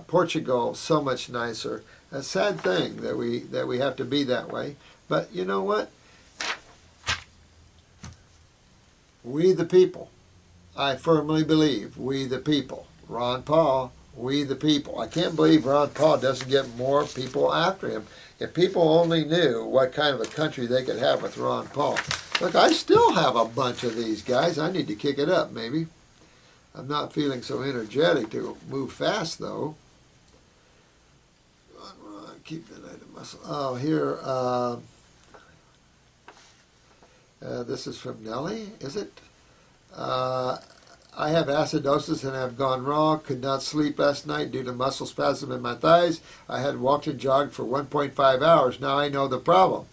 Portugal, so much nicer. A sad thing that we have to be that way. But you know what? We the people. I firmly believe we the people. Ron Paul, we the people. I can't believe Ron Paul doesn't get more people after him. If people only knew what kind of a country they could have with Ron Paul. Look, I still have a bunch of these guys. I need to kick it up, maybe. I'm not feeling so energetic to move fast, though. Keep the night of muscle. Oh, here. This is from Nellie, is it? I have acidosis and have gone raw. Could not sleep last night due to muscle spasm in my thighs. I had walked and jogged for 1.5 hours. Now I know the problem.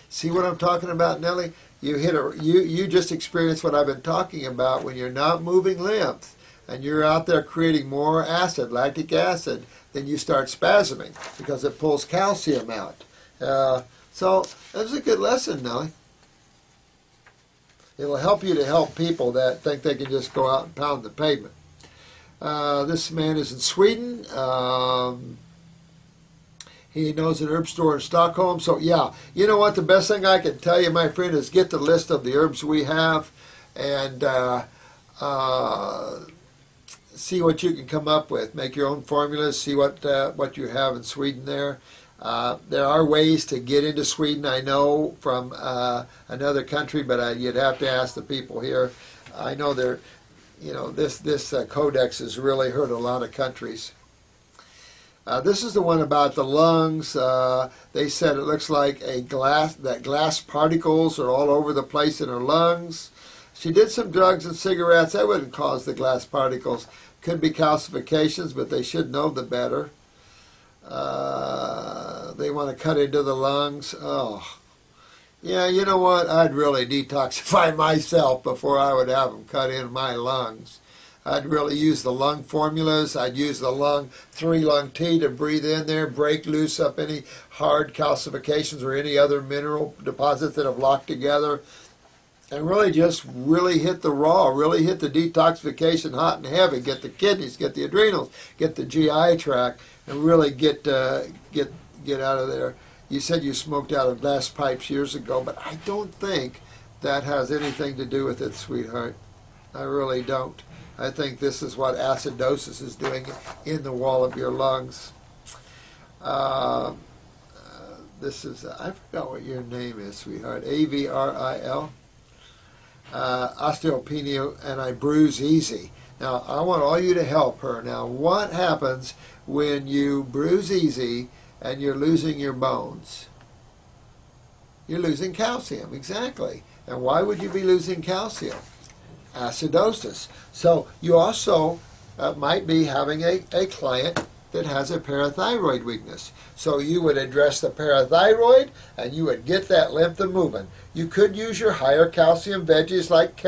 See what I'm talking about, Nellie? You just experienced what I've been talking about when you're not moving lymph and you're out there creating more acid, lactic acid, then you start spasming because it pulls calcium out. So that was a good lesson, Nellie. It'll help you to help people that think they can just go out and pound the pavement. This man is in Sweden. He knows an herb store in Stockholm. So, yeah, you know what? The best thing I can tell you, my friend, is get the list of the herbs we have and see what you can come up with. Make your own formulas. See what you have in Sweden there. There are ways to get into Sweden, I know, from another country, but you'd have to ask the people here. I know this codex has really hurt a lot of countries. This is the one about the lungs. They said it looks like that glass particles are all over the place in her lungs. She did some drugs and cigarettes. That wouldn't cause the glass particles. Could be calcifications, but they should know the better. They want to cut into the lungs. Oh, yeah, you know what? I'd really detoxify myself before I would have them cut in my lungs. I'd really use the lung formulas. I'd use the 3-lung tea to breathe in there, break loose up any hard calcifications or any other mineral deposits that have locked together. And really just hit the raw, really hit the detoxification hot and heavy, get the kidneys, get the adrenals, get the GI tract, and really get out of there. You said you smoked out of glass pipes years ago, but I don't think that has anything to do with it, sweetheart. I really don't. I think this is what acidosis is doing in the wall of your lungs. This is, I forgot what your name is, sweetheart. Avril. Osteopenia, and I bruise easy. Now, I want all you to help her. Now, what happens when you bruise easy and you're losing your bones? You're losing calcium, exactly. And why would you be losing calcium? Acidosis. So you also might be having a client that has a parathyroid weakness. So you would address the parathyroid and you would get that lymph moving. You could use your higher calcium veggies like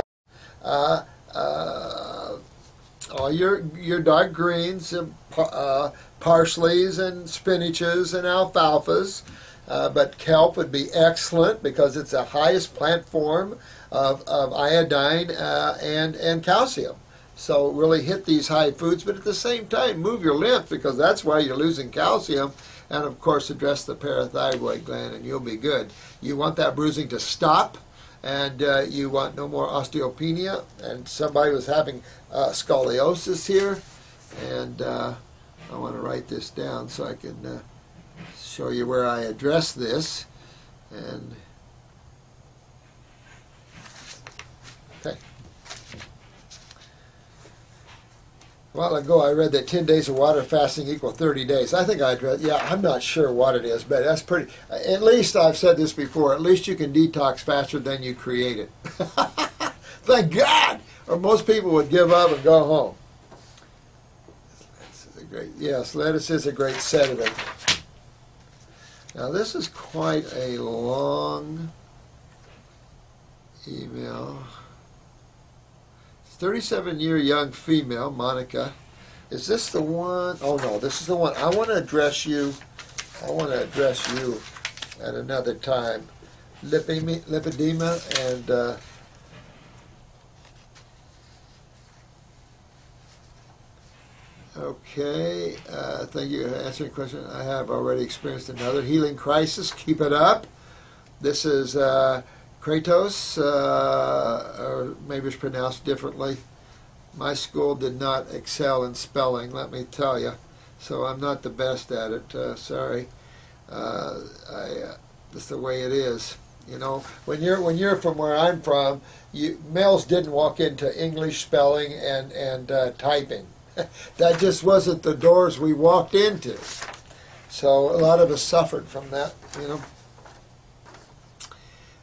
all your dark greens, parsleys and spinaches and alfalfas. But kelp would be excellent because it's the highest plant form of iodine and calcium. So really hit these high foods, but at the same time move your lymph because that's why you're losing calcium. And of course address the parathyroid gland and you'll be good. You want that bruising to stop and you want no more osteopenia. And somebody was having scoliosis here. And I want to write this down so I can show you where I address this. And okay. A while ago I read that 10 days of water fasting equal 30 days. I think I addressed, yeah, I'm not sure what it is, but that's pretty, at least I've said this before, at least you can detox faster than you create it. Thank God! Or most people would give up and go home. Yes, lettuce is a great sedative. Now this is quite a long email. 37-year young female, Monica. Is this the one? Oh no, this is the one. I want to address you. I want to address you at another time. Lipedema and Okay, thank you for answering the question. I have already experienced another healing crisis. Keep it up. This is Kratos, or maybe it's pronounced differently. My school did not excel in spelling, let me tell you. So I'm not the best at it. Sorry. That's the way it is. You know, when you're from where I'm from, males didn't walk into English spelling and typing. That just wasn't the doors we walked into. So a lot of us suffered from that. You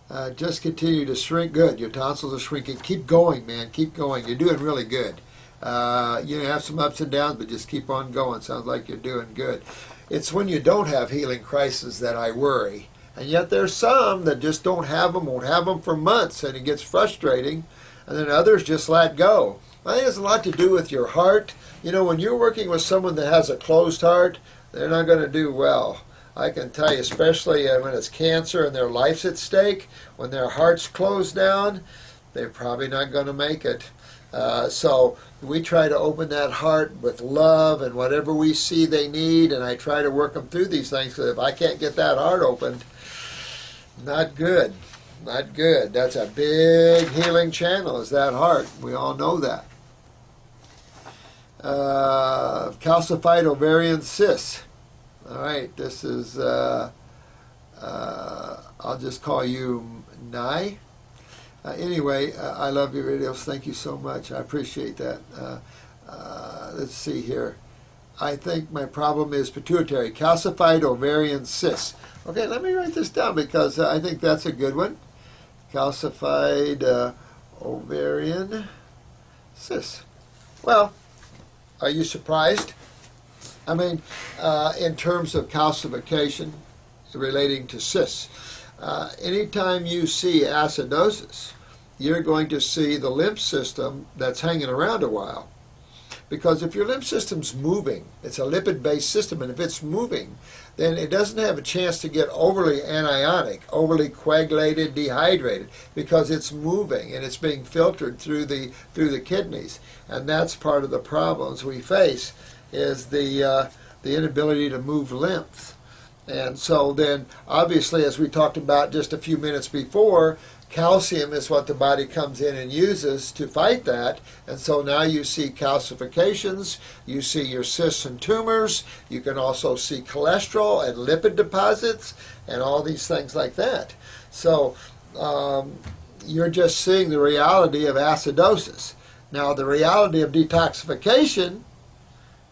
know. Just continue to shrink. Good. Your tonsils are shrinking. Keep going, man. Keep going. You're doing really good. You have some ups and downs, but just keep on going. Sounds like you're doing good. It's when you don't have healing crises that I worry. And yet there's some that just don't have them, won't have them for months, and it gets frustrating. And then others just let go. I think it has a lot to do with your heart. You know, when you're working with someone that has a closed heart, they're not going to do well. I can tell you, especially when it's cancer and their life's at stake, when their heart's closed down, they're probably not going to make it. So we try to open that heart with love and whatever we see they need, and I try to work them through these things, because if I can't get that heart opened, not good. Not good. That's a big healing channel, is that heart. We all know that. Calcified ovarian cysts. All right, this is, I'll just call you Nye. Anyway, I love your videos. Thank you so much. I appreciate that. Let's see here. I think my problem is pituitary. Calcified ovarian cysts. Okay, let me write this down, because I think that's a good one. Calcified ovarian cysts. Well, are you surprised? I mean, in terms of calcification relating to cysts, anytime you see acidosis, you're going to see the lymph system that's hanging around a while. Because if your lymph system's moving, it's a lipid-based system, and if it's moving, then it doesn't have a chance to get overly anionic, overly coagulated, dehydrated, because it's moving and it's being filtered through the kidneys. And that's part of the problems we face, is the inability to move lymph. And so then, obviously, as we talked about just a few minutes before, calcium is what the body comes in and uses to fight that. And so now you see calcifications, you see your cysts and tumors, you can also see cholesterol and lipid deposits and all these things like that. So you're just seeing the reality of acidosis. Now, the reality of detoxification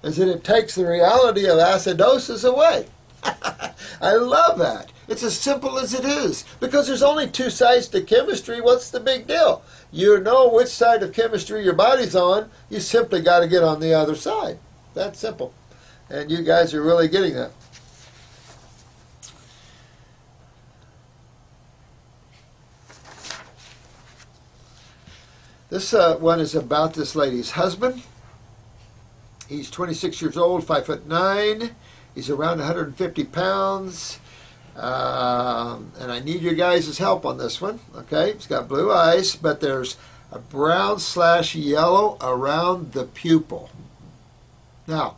is that it takes the reality of acidosis away. I love that. It's as simple as it is, because there's only two sides to chemistry. What's the big deal? You know which side of chemistry your body's on. You simply got to get on the other side. That's simple. And you guys are really getting that. This one is about this lady's husband. He's 26 years old, 5'9". He's around 150 pounds. And I need your guys' help on this one. Okay, he's got blue eyes, but there's a brown/yellow around the pupil. Now,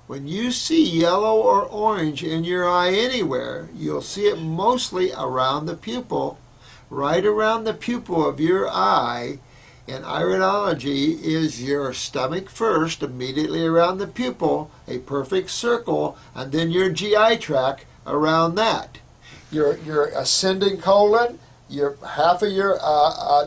when you see yellow or orange in your eye anywhere, you'll see it mostly around the pupil. Right around the pupil of your eye in iridology is your stomach first, immediately around the pupil, a perfect circle, and then your GI tract around that. Your ascending colon, your half of your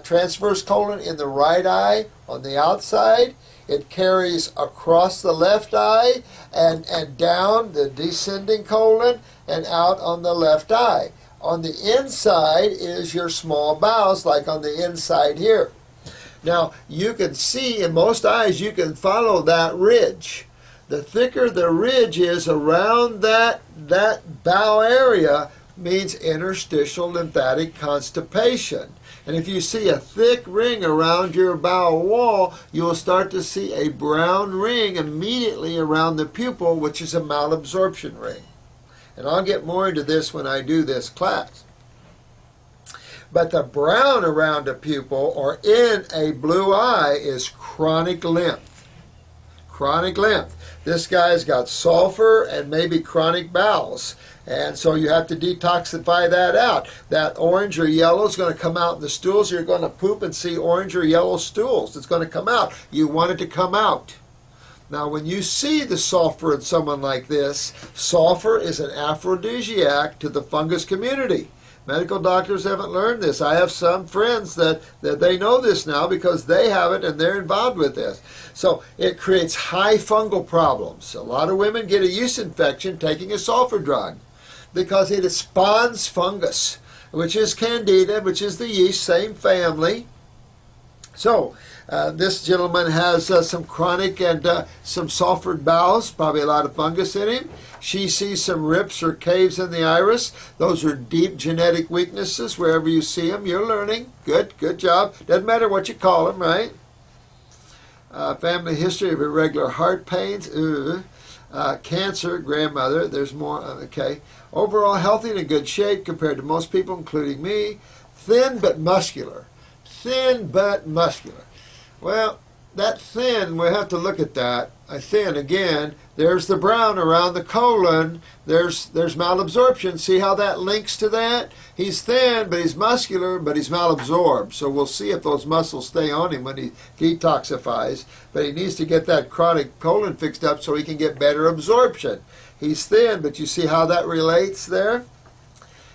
transverse colon in the right eye on the outside, it carries across the left eye and down the descending colon and out on the left eye. On the inside is your small bowels, like on the inside here. Now, you can see in most eyes, you can follow that ridge. The thicker the ridge is around that bowel area means interstitial lymphatic constipation. And if you see a thick ring around your bowel wall, you'll start to see a brown ring immediately around the pupil, which is a malabsorption ring. And I'll get more into this when I do this class. But the brown around a pupil or in a blue eye is chronic lymph. chronic lymph. This guy's got sulfur and maybe chronic bowels. And so you have to detoxify that out. That orange or yellow is going to come out in the stools. You're going to poop and see orange or yellow stools. It's going to come out. You want it to come out. Now, when you see the sulfur in someone like this, sulfur is an aphrodisiac to the fungus community. Medical doctors haven't learned this. I have some friends that they know this now because they have it and they're involved with this. So it creates high fungal problems. A lot of women get a yeast infection taking a sulfur drug because it spawns fungus, which is candida, which is the yeast, same family. So this gentleman has some chronic and some sulfured bowels, probably a lot of fungus in him. She sees some rips or caves in the iris. Those are deep genetic weaknesses. Wherever you see them, you're learning. Good job. Doesn't matter what you call them, right? Family history of irregular heart pains. Cancer, grandmother. There's more. Okay. Overall healthy and in good shape compared to most people, including me. Thin but muscular. Thin but muscular. Well, that thin, we have to look at that. Thin, again, there's the brown around the colon. There's malabsorption. See how that links to that? He's thin, but he's muscular, but he's malabsorbed. So we'll see if those muscles stay on him when he detoxifies. But he needs to get that chronic colon fixed up so he can get better absorption. He's thin, but you see how that relates there?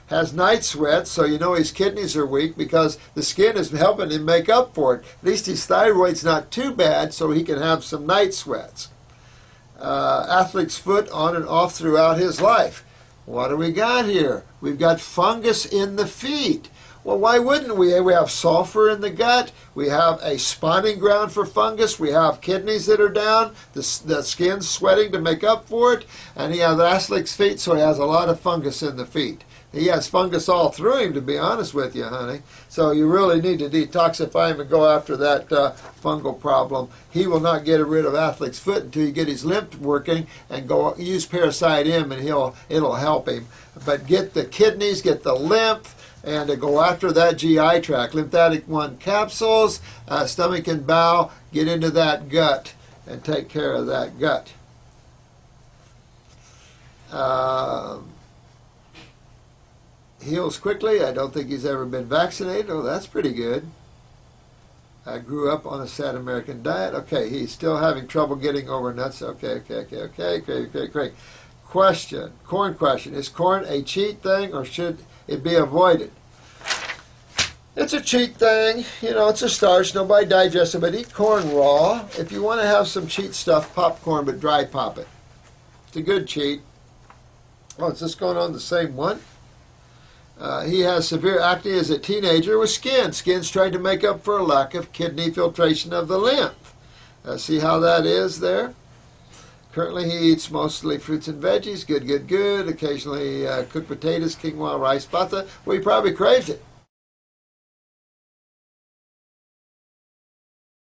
Has night sweats, so you know his kidneys are weak because the skin is helping him make up for it. At least his thyroid's not too bad, so he can have some night sweats. Athlete's foot on and off throughout his life. What do we got here? We've got fungus in the feet. Well, why wouldn't we? We have sulfur in the gut. We have a spawning ground for fungus. We have kidneys that are down. The skin's sweating to make up for it. And he has athlete's feet, so he has a lot of fungus in the feet. He has fungus all through him, to be honest with you, honey. So you really need to detoxify him and go after that fungal problem. He will not get rid of athlete's foot until you get his lymph working and go use Parasite M, and it'll help him. But get the kidneys, get the lymph, and to go after that GI tract. Lymphatic 1 capsules, stomach and bowel, get into that gut and take care of that gut. Heals quickly. I don't think he's ever been vaccinated. Oh, that's pretty good. I grew up on a sad American diet. Okay, he's still having trouble getting over nuts. Okay. Great. Question, corn question. Is corn a cheat thing or should it be avoided? It's a cheat thing. You know, it's a starch. Nobody digests it, but eat corn raw. If you want to have some cheat stuff, popcorn, but dry pop it. It's a good cheat. Oh, is this going on the same one? He has severe acne as a teenager with skin. Skin's trying to make up for a lack of kidney filtration of the lymph. See how that is there? Currently he eats mostly fruits and veggies. Good. Occasionally cooked potatoes, quinoa, rice, pasta. Well, he probably craves it.